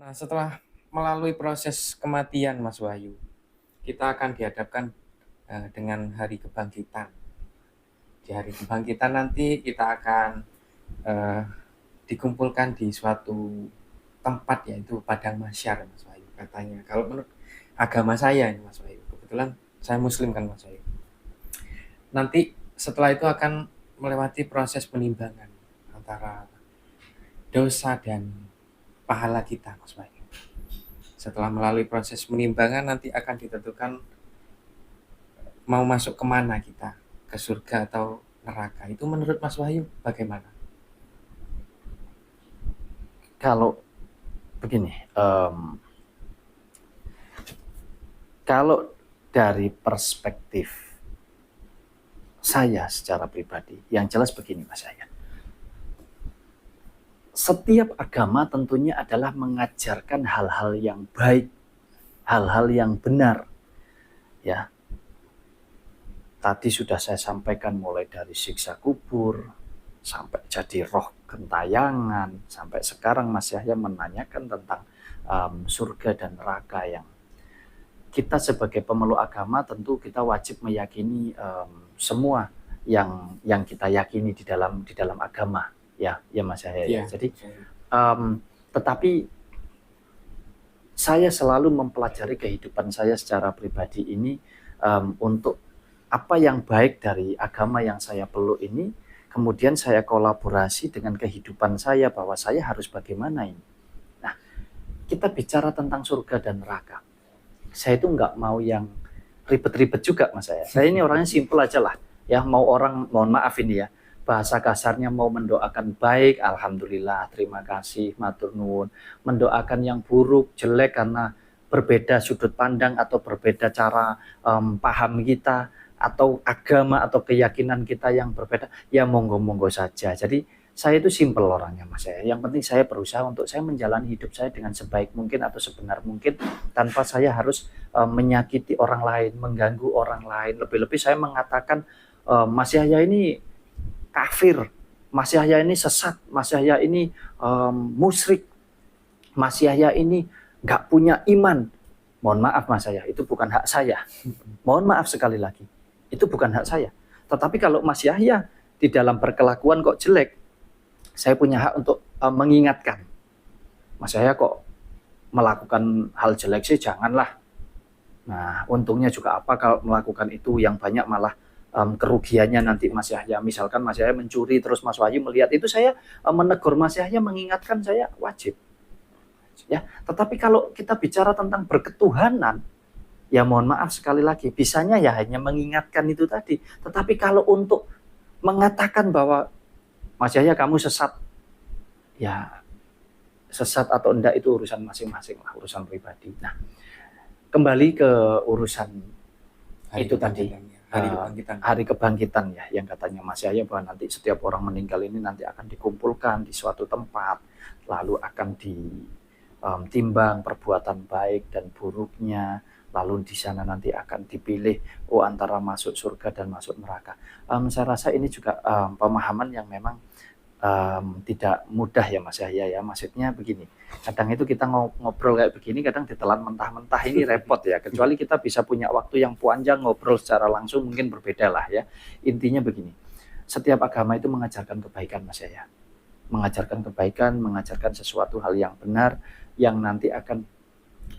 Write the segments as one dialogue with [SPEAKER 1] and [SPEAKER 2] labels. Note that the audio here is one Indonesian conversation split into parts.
[SPEAKER 1] Nah, setelah melalui proses kematian, Mas Wahyu, kita akan dihadapkan dengan hari kebangkitan. Di hari kebangkitan nanti kita akan eh, dikumpulkan di suatu tempat, yaitu padang mahsyar, Mas Wahyu katanya. Kalau menurut agama saya ini, Mas Wahyu, kebetulan saya Muslim kan, Mas Wahyu. Nanti setelah itu akan melewati proses penimbangan antara dosa dan pahala kita, Mas Wahyu. Setelah melalui proses penimbangan nanti akan ditentukan mau masuk kemana kita, ke surga atau neraka. Itu menurut Mas Wahyu bagaimana?
[SPEAKER 2] Kalau begini, kalau dari perspektif saya secara pribadi, yang jelas begini Mas saya. Setiap agama tentunya adalah mengajarkan hal-hal yang baik, hal-hal yang benar. Ya, tadi sudah saya sampaikan mulai dari siksa kubur, sampai jadi roh gentayangan, sampai sekarang Mas Yahya menanyakan tentang surga dan neraka yang kita sebagai pemeluk agama tentu kita wajib meyakini semua yang kita yakini di dalam agama ya Mas Yahya ya. Jadi tetapi saya selalu mempelajari kehidupan saya secara pribadi ini untuk apa yang baik dari agama yang saya peluk ini, kemudian saya kolaborasi dengan kehidupan saya bahwa saya harus bagaimana ini. Nah, kita bicara tentang surga dan neraka. Saya itu nggak mau yang ribet-ribet juga Mas saya. Saya ini orangnya simpel aja lah. Ya, mau orang, mohon maaf ini ya, bahasa kasarnya mau mendoakan baik, alhamdulillah, terima kasih, matur nuwun. Mendoakan yang buruk, jelek karena berbeda sudut pandang atau berbeda cara paham kita, atau agama atau keyakinan kita yang berbeda, ya monggo-monggo saja. Jadi saya itu simpel orangnya Mas ya. Yang penting saya berusaha untuk saya menjalani hidup saya dengan sebaik mungkin atau sebenar mungkin tanpa saya harus menyakiti orang lain, mengganggu orang lain. Lebih-lebih saya mengatakan Mas Yahya ini kafir, Mas Yahya ini sesat, Mas Yahya ini musyrik, Mas Yahya ini nggak punya iman. Mohon maaf Mas Yahya, itu bukan hak saya. Mohon maaf sekali lagi, itu bukan hak saya. Tetapi kalau Mas Yahya di dalam berkelakuan kok jelek, saya punya hak untuk mengingatkan. Mas Yahya kok melakukan hal jelek sih, janganlah. Nah, untungnya juga apa kalau melakukan itu yang banyak malah kerugiannya nanti Mas Yahya. Misalkan Mas Yahya mencuri terus Mas Wahyu melihat itu, saya menegur Mas Yahya, mengingatkan saya wajib. Ya, tetapi kalau kita bicara tentang berketuhanan, ya mohon maaf sekali lagi, bisanya ya hanya mengingatkan itu tadi. Tetapi kalau untuk mengatakan bahwa Mas Yahya kamu sesat, ya sesat atau enggak itu urusan masing-masing lah, urusan pribadi. Nah, kembali ke urusan
[SPEAKER 1] Hari
[SPEAKER 2] itu tadi, hari kebangkitan ya, yang katanya Mas Yahya bahwa nanti setiap orang meninggal ini nanti akan dikumpulkan di suatu tempat, lalu akan ditimbang perbuatan baik dan buruknya, lalu di sana nanti akan dipilih antara masuk surga dan masuk neraka. Saya rasa ini juga pemahaman yang memang tidak mudah ya Mas Yahya ya. Maksudnya begini, kadang itu kita ngobrol kayak begini kadang ditelan mentah-mentah, ini repot ya, kecuali kita bisa punya waktu yang panjang ngobrol secara langsung mungkin berbeda lah ya. Intinya begini, setiap agama itu mengajarkan kebaikan Mas Yahya, mengajarkan kebaikan, mengajarkan sesuatu hal yang benar yang nanti akan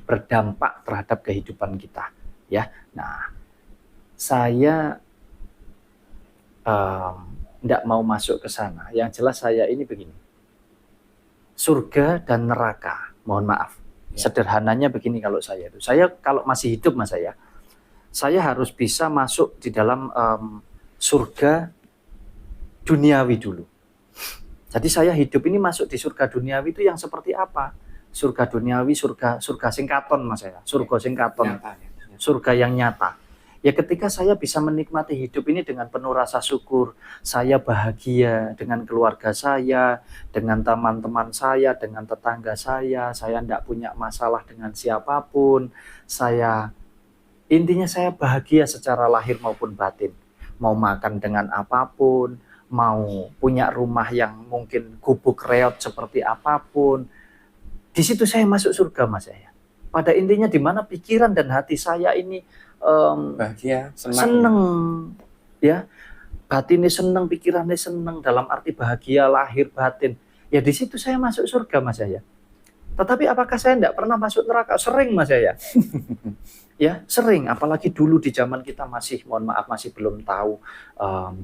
[SPEAKER 2] berdampak terhadap kehidupan kita ya. Nah, saya tidak mau masuk ke sana. Yang jelas saya ini begini, surga dan neraka, mohon maaf, sederhananya begini, kalau saya kalau masih hidup Mas saya harus bisa masuk di dalam surga duniawi dulu. Jadi saya hidup ini masuk di surga duniawi itu yang seperti apa? Surga duniawi, surga singkaton Mas surga singkaton, surga yang nyata. Ya ketika saya bisa menikmati hidup ini dengan penuh rasa syukur, saya bahagia dengan keluarga saya, dengan teman-teman saya, dengan tetangga saya tidak punya masalah dengan siapapun, intinya saya bahagia secara lahir maupun batin, mau makan dengan apapun, mau punya rumah yang mungkin gubuk reot seperti apapun, Di situ saya masuk surga Mas Yahya. Pada intinya di mana pikiran dan hati saya ini
[SPEAKER 1] Bahagia,
[SPEAKER 2] seneng, ya, batinnya seneng, pikirannya seneng, dalam arti bahagia lahir batin. Ya di situ saya masuk surga Mas Yahya. Tetapi apakah saya tidak pernah masuk neraka? Sering Mas Yahya. Ya sering, apalagi dulu di zaman kita masih, mohon maaf, masih belum tahu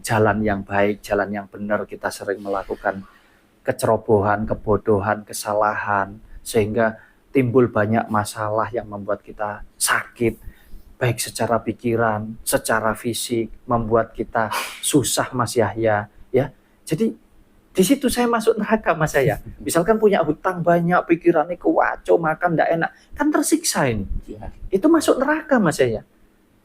[SPEAKER 2] jalan yang baik, jalan yang benar. Kita sering melakukan kecerobohan, kebodohan, kesalahan, sehingga timbul banyak masalah yang membuat kita sakit, baik secara pikiran, secara fisik, membuat kita susah Mas Yahya, ya. Jadi di situ saya masuk neraka Mas Yahya. Misalkan punya hutang banyak, pikirannya kewacau, makan tidak enak, kan tersiksa ini. Itu masuk neraka Mas Yahya.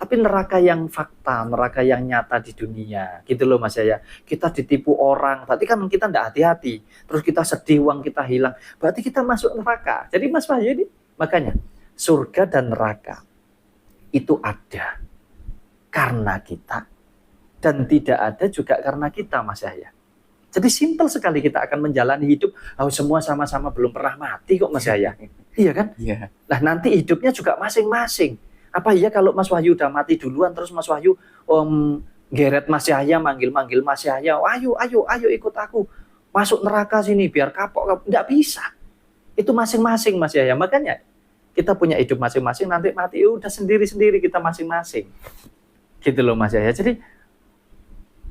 [SPEAKER 2] Tapi neraka yang fakta, neraka yang nyata di dunia, gitu loh Mas Yahya. Kita ditipu orang, berarti kan kita tidak hati-hati. Terus kita sedih, uang kita hilang, berarti kita masuk neraka. Jadi Mas Wahyu ini, makanya surga dan neraka itu ada karena kita, dan tidak ada juga karena kita Mas Yahya. Jadi simpel sekali kita akan menjalani hidup, semua sama-sama belum pernah mati kok Mas Yahya. Iya kan?
[SPEAKER 1] Iya.
[SPEAKER 2] Nah nanti hidupnya juga masing-masing. Apa iya kalau Mas Wahyu udah mati duluan, terus Mas Wahyu geret Mas Yahya, manggil-manggil Mas Yahya, ayo ikut aku, masuk neraka sini biar kapok. Nggak bisa. Itu masing-masing Mas Yahya. Makanya kita punya hidup masing-masing, nanti mati udah sendiri-sendiri kita masing-masing. Gitu loh Mas Yahya. Jadi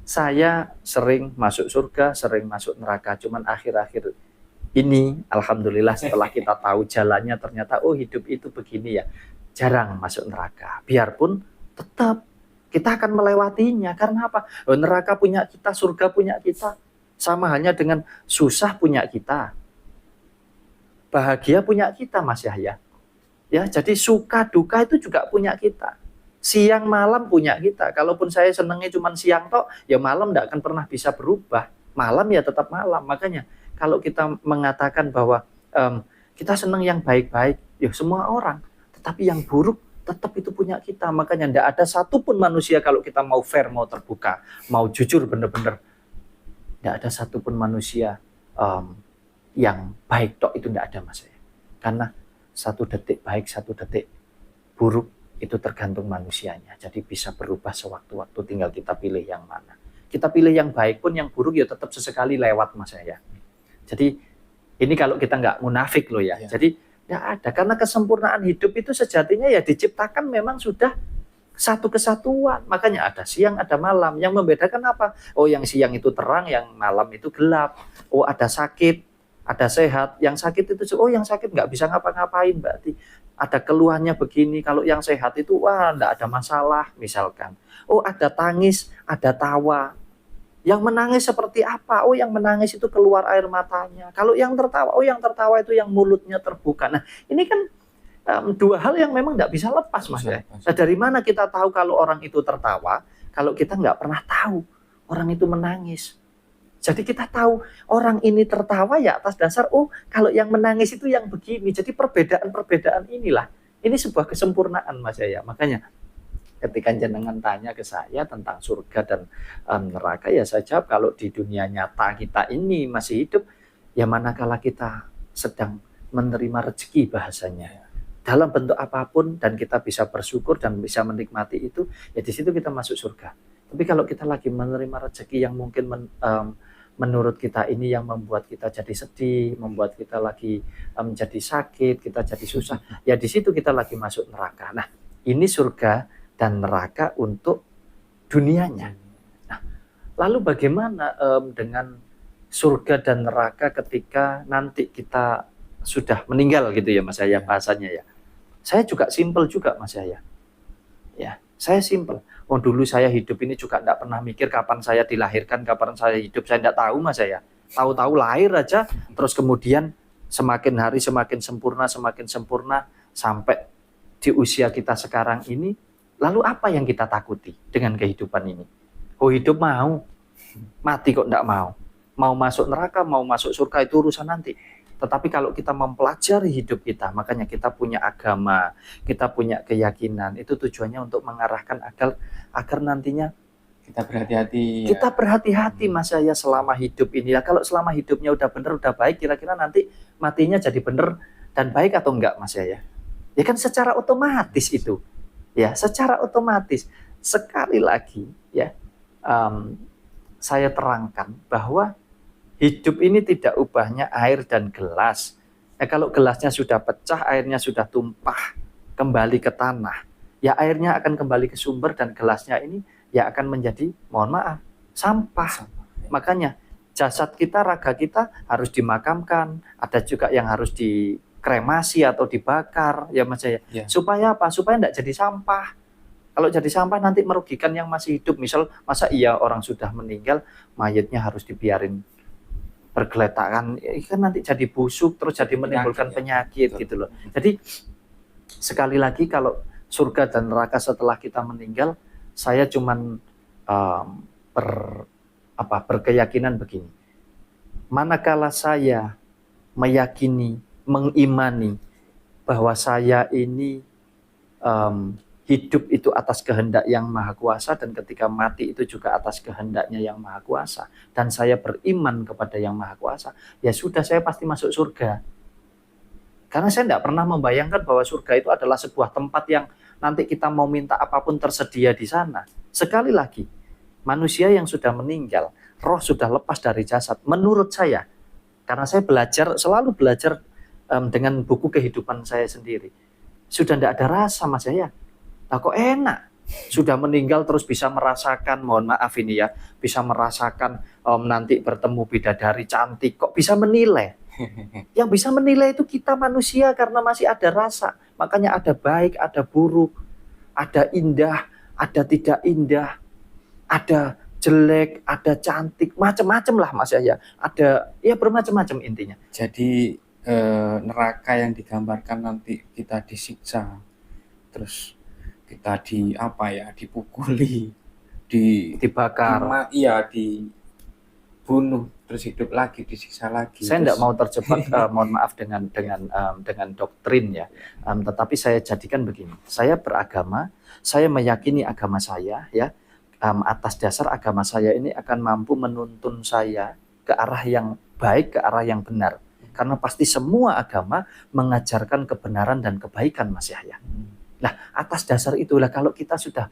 [SPEAKER 2] saya sering masuk surga, sering masuk neraka. Cuman akhir-akhir ini alhamdulillah setelah kita tahu jalannya, ternyata hidup itu begini ya. Jarang masuk neraka. Biarpun tetap kita akan melewatinya. Karena apa? Neraka punya kita, surga punya kita. Sama hanya dengan susah punya kita, bahagia punya kita Mas Yahya. Ya, jadi suka duka itu juga punya kita. Siang malam punya kita. Kalaupun saya senengnya cuma siang tok, ya malam tidak akan pernah bisa berubah. Malam ya tetap malam. Makanya kalau kita mengatakan bahwa kita seneng yang baik-baik, ya semua orang. Tetapi yang buruk tetap itu punya kita. Makanya tidak ada satupun manusia, kalau kita mau fair, mau terbuka, mau jujur benar-benar, tidak ada satupun manusia yang baik tok, itu tidak ada Mas. Karena satu detik baik, satu detik buruk itu tergantung manusianya. Jadi bisa berubah sewaktu-waktu, tinggal kita pilih yang mana. Kita pilih yang baik pun, yang buruk ya tetap sesekali lewat Mas ya. Jadi ini kalau kita nggak munafik loh ya. Jadi tidak ada, karena kesempurnaan hidup itu sejatinya ya diciptakan memang sudah satu kesatuan. Makanya ada siang, ada malam. Yang membedakan apa? Yang siang itu terang, yang malam itu gelap. Ada sakit, ada sehat. Yang sakit itu, yang sakit nggak bisa ngapa-ngapain, berarti ada keluhannya begini. Kalau yang sehat itu, nggak ada masalah misalkan. Ada tangis, ada tawa. Yang menangis seperti apa? Yang menangis itu keluar air matanya. Kalau yang tertawa, yang tertawa itu yang mulutnya terbuka. Nah, ini kan dua hal yang memang tidak bisa lepas Mas ya. Nah, dari mana kita tahu kalau orang itu tertawa, kalau kita nggak pernah tahu orang itu menangis? Jadi kita tahu orang ini tertawa ya atas dasar kalau yang menangis itu yang begini. Jadi perbedaan-perbedaan inilah, ini sebuah kesempurnaan Mas ya. Makanya ketika jenengan tanya ke saya tentang surga dan neraka, ya saya jawab kalau di dunia nyata kita ini masih hidup, ya manakala kita sedang menerima rezeki bahasanya dalam bentuk apapun, dan kita bisa bersyukur dan bisa menikmati itu, ya di situ kita masuk surga. Tapi kalau kita lagi menerima rezeki yang mungkin menurut kita ini yang membuat kita jadi sedih, membuat kita lagi menjadi sakit, kita jadi susah, ya di situ kita lagi masuk neraka. Nah, ini surga dan neraka untuk dunianya. Nah, lalu bagaimana dengan surga dan neraka ketika nanti kita sudah meninggal gitu ya Mas Yahya bahasanya ya. Saya juga simpel juga Mas Yahya. Ya, saya simpel. Dulu saya hidup ini juga tidak pernah mikir kapan saya dilahirkan, kapan saya hidup, saya tidak tahu Mas Yahya. Tahu-tahu lahir aja, terus kemudian semakin hari semakin sempurna sampai di usia kita sekarang ini. Lalu apa yang kita takuti dengan kehidupan ini? Hidup mau, mati kok enggak mau. Mau masuk neraka, mau masuk surga itu urusan nanti. Tetapi kalau kita mempelajari hidup kita, makanya kita punya agama, kita punya keyakinan, itu tujuannya untuk mengarahkan agar nantinya
[SPEAKER 1] kita berhati-hati.
[SPEAKER 2] Kita berhati-hati Mas Yahya selama hidup ini. Kalau selama hidupnya udah benar, udah baik, kira-kira nanti matinya jadi benar dan baik atau enggak Mas ya? Ya kan secara otomatis itu. Ya, secara otomatis. Sekali lagi ya, saya terangkan bahwa hidup ini tidak ubahnya air dan gelas. Kalau gelasnya sudah pecah, airnya sudah tumpah kembali ke tanah, ya airnya akan kembali ke sumber dan gelasnya ini ya akan menjadi, mohon maaf, sampah. Makanya jasad kita, raga kita harus dimakamkan, ada juga yang harus dikremasi atau dibakar, ya Mas ya. Supaya apa? Supaya tidak jadi sampah. Kalau jadi sampah nanti merugikan yang masih hidup. Misal, masa iya orang sudah meninggal, mayatnya harus dibiarin bergeletakan, kan nanti jadi busuk, terus jadi menimbulkan penyakit gitu loh. Jadi sekali lagi, kalau surga dan neraka setelah kita meninggal, saya cuman berkeyakinan begini. Manakala saya meyakini, mengimani bahwa saya ini hidup itu atas kehendak yang maha kuasa, dan ketika mati itu juga atas kehendaknya yang maha kuasa, dan saya beriman kepada yang maha kuasa, ya sudah, saya pasti masuk surga. Karena saya tidak pernah membayangkan bahwa surga itu adalah sebuah tempat yang nanti kita mau minta apapun tersedia di sana. Sekali lagi, manusia yang sudah meninggal, roh sudah lepas dari jasad, menurut saya, karena saya selalu belajar dengan buku kehidupan saya sendiri, sudah tidak ada rasa Mas ya. Nah, kok enak sudah meninggal terus bisa merasakan, mohon maaf ini ya, bisa merasakan nanti bertemu bidadari cantik, kok bisa menilai? Yang bisa menilai itu kita manusia, karena masih ada rasa. Makanya ada baik, ada buruk, ada indah, ada tidak indah, ada jelek, ada cantik, macam-macam lah Mas ya. Ada ya bermacam-macam intinya.
[SPEAKER 1] Jadi neraka yang digambarkan nanti kita disiksa, terus kita dipukuli,
[SPEAKER 2] dibakar,
[SPEAKER 1] dibunuh, terus hidup lagi, disiksa lagi.
[SPEAKER 2] Saya tidak mau terjebak, mohon maaf dengan doktrin ya, tetapi saya jadikan begini. Saya beragama, saya meyakini agama saya ya, atas dasar agama saya ini akan mampu menuntun saya ke arah yang baik, ke arah yang benar. Karena pasti semua agama mengajarkan kebenaran dan kebaikan Mas Yahya. Nah, atas dasar itulah kalau kita sudah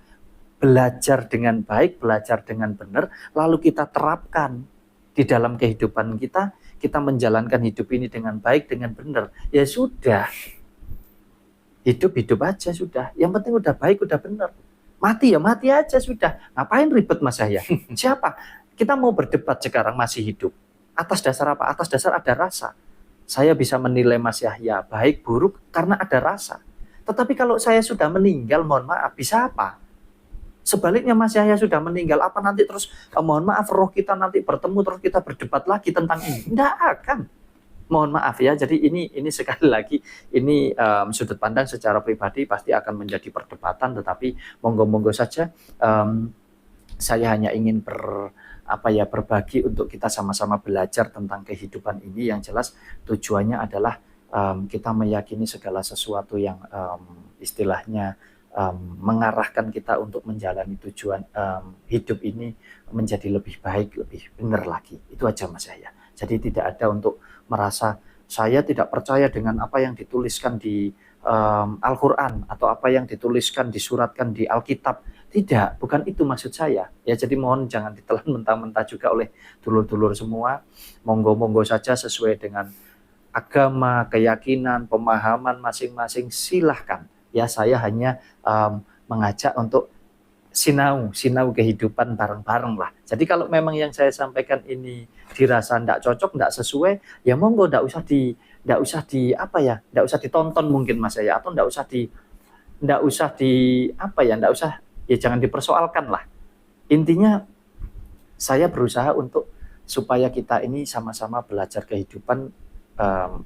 [SPEAKER 2] belajar dengan baik, belajar dengan benar, lalu kita terapkan di dalam kehidupan kita, kita menjalankan hidup ini dengan baik, dengan benar, ya sudah. Hidup aja sudah. Yang penting udah baik, udah benar. Mati ya mati aja sudah. Ngapain ribet Mas Yahya? Siapa? Kita mau berdebat sekarang masih hidup. Atas dasar apa? Atas dasar ada rasa. Saya bisa menilai Mas Yahya baik, buruk karena ada rasa. Tetapi kalau saya sudah meninggal, mohon maaf, bisa apa? Sebaliknya Mas Yahya sudah meninggal, apa nanti terus, mohon maaf, roh kita nanti bertemu, terus kita berdebat lagi tentang ini? Tidak akan. Mohon maaf ya, jadi ini sekali lagi, ini sudut pandang secara pribadi pasti akan menjadi perdebatan, tetapi monggo-monggo saja, saya hanya ingin berbagi untuk kita sama-sama belajar tentang kehidupan ini. Yang jelas tujuannya adalah kita meyakini segala sesuatu yang istilahnya mengarahkan kita untuk menjalani tujuan hidup ini menjadi lebih baik, lebih benar lagi. Itu aja Mas Yahya. Jadi tidak ada untuk merasa saya tidak percaya dengan apa yang dituliskan di Al-Quran atau apa yang dituliskan, disuratkan di Alkitab. Tidak, bukan itu maksud saya. Ya, jadi mohon jangan ditelan mentah-mentah juga oleh dulur-dulur semua. Monggo-monggo saja sesuai dengan agama, keyakinan, pemahaman masing-masing, silahkan. Ya, saya hanya mengajak untuk sinau kehidupan bareng-bareng lah. Jadi kalau memang yang saya sampaikan ini dirasa tidak cocok, tidak sesuai, ya monggo tidak usah ditonton mungkin Mas ya, atau tidak usah jangan dipersoalkan lah. Intinya saya berusaha untuk supaya kita ini sama-sama belajar kehidupan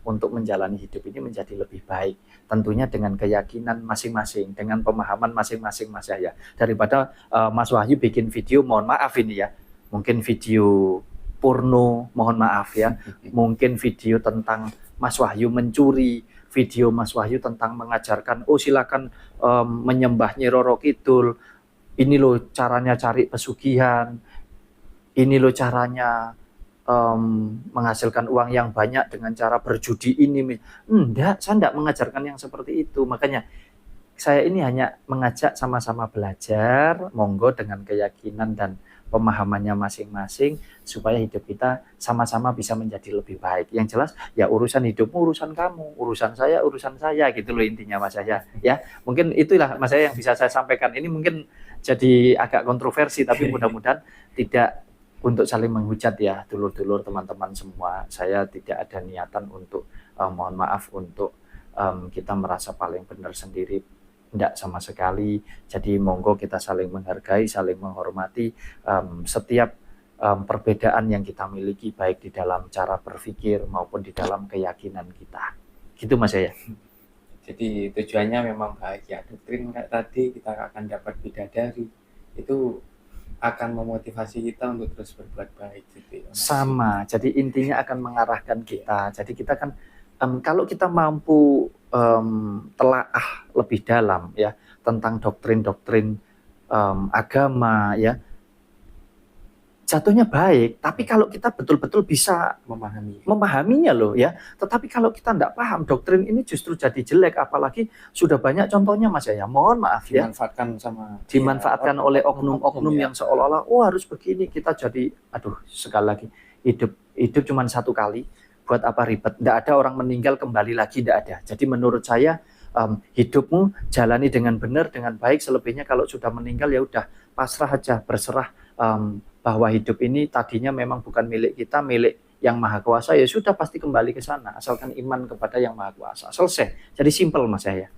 [SPEAKER 2] untuk menjalani hidup ini menjadi lebih baik. Tentunya dengan keyakinan masing-masing, dengan pemahaman masing-masing Mas Yahya. Daripada Mas Wahyu bikin video, mohon maaf ini ya, mungkin video porno, mohon maaf ya, mungkin video tentang Mas Wahyu mencuri, video Mas Wahyu tentang mengajarkan, silakan menyembah Nyi Roro Kidul, ini loh caranya cari pesugihan, ini loh caranya menghasilkan uang yang banyak dengan cara berjudi ini. Enggak, saya enggak mengajarkan yang seperti itu. Makanya saya ini hanya mengajak sama-sama belajar, monggo dengan keyakinan dan pemahamannya masing-masing supaya hidup kita sama-sama bisa menjadi lebih baik. Yang jelas ya urusan hidupmu urusan kamu, urusan saya gitu loh intinya Mas Yahya. Ya, mungkin itulah Mas Yahya yang bisa saya sampaikan. Ini mungkin jadi agak kontroversi tapi mudah-mudahan tidak untuk saling menghujat ya dulur-dulur teman-teman semua. Saya tidak ada niatan untuk mohon maaf untuk kita merasa paling benar sendiri, tidak sama sekali. Jadi monggo kita saling menghargai, saling menghormati setiap perbedaan yang kita miliki baik di dalam cara berpikir maupun di dalam keyakinan kita. Gitu Mas ya.
[SPEAKER 1] Jadi tujuannya memang bahagia. Doktrin kayak tadi kita akan dapat bidadari itu akan memotivasi kita untuk terus berbuat baik gitu ya.
[SPEAKER 2] Sama. Jadi intinya akan mengarahkan kita. Jadi kita kan kalau kita mampu telaah lebih dalam ya tentang doktrin-doktrin agama ya, jatuhnya baik. Tapi kalau kita betul-betul bisa memahaminya loh ya. Tetapi kalau kita tidak paham doktrin ini justru jadi jelek. Apalagi sudah banyak contohnya Mas ya. Mohon maaf ya. Dimanfaatkan oleh oknum-oknum yang seolah-olah harus begini. Kita jadi sekali lagi hidup cuma satu kali. Buat apa ribet? Tidak ada orang meninggal kembali lagi, tidak ada. Jadi menurut saya hidupmu jalani dengan benar, dengan baik. Selebihnya kalau sudah meninggal ya udah pasrah aja, berserah bahwa hidup ini tadinya memang bukan milik kita, milik yang maha kuasa, ya sudah pasti kembali ke sana. Asalkan iman kepada yang maha kuasa. Selesai. Jadi simple Mas ya.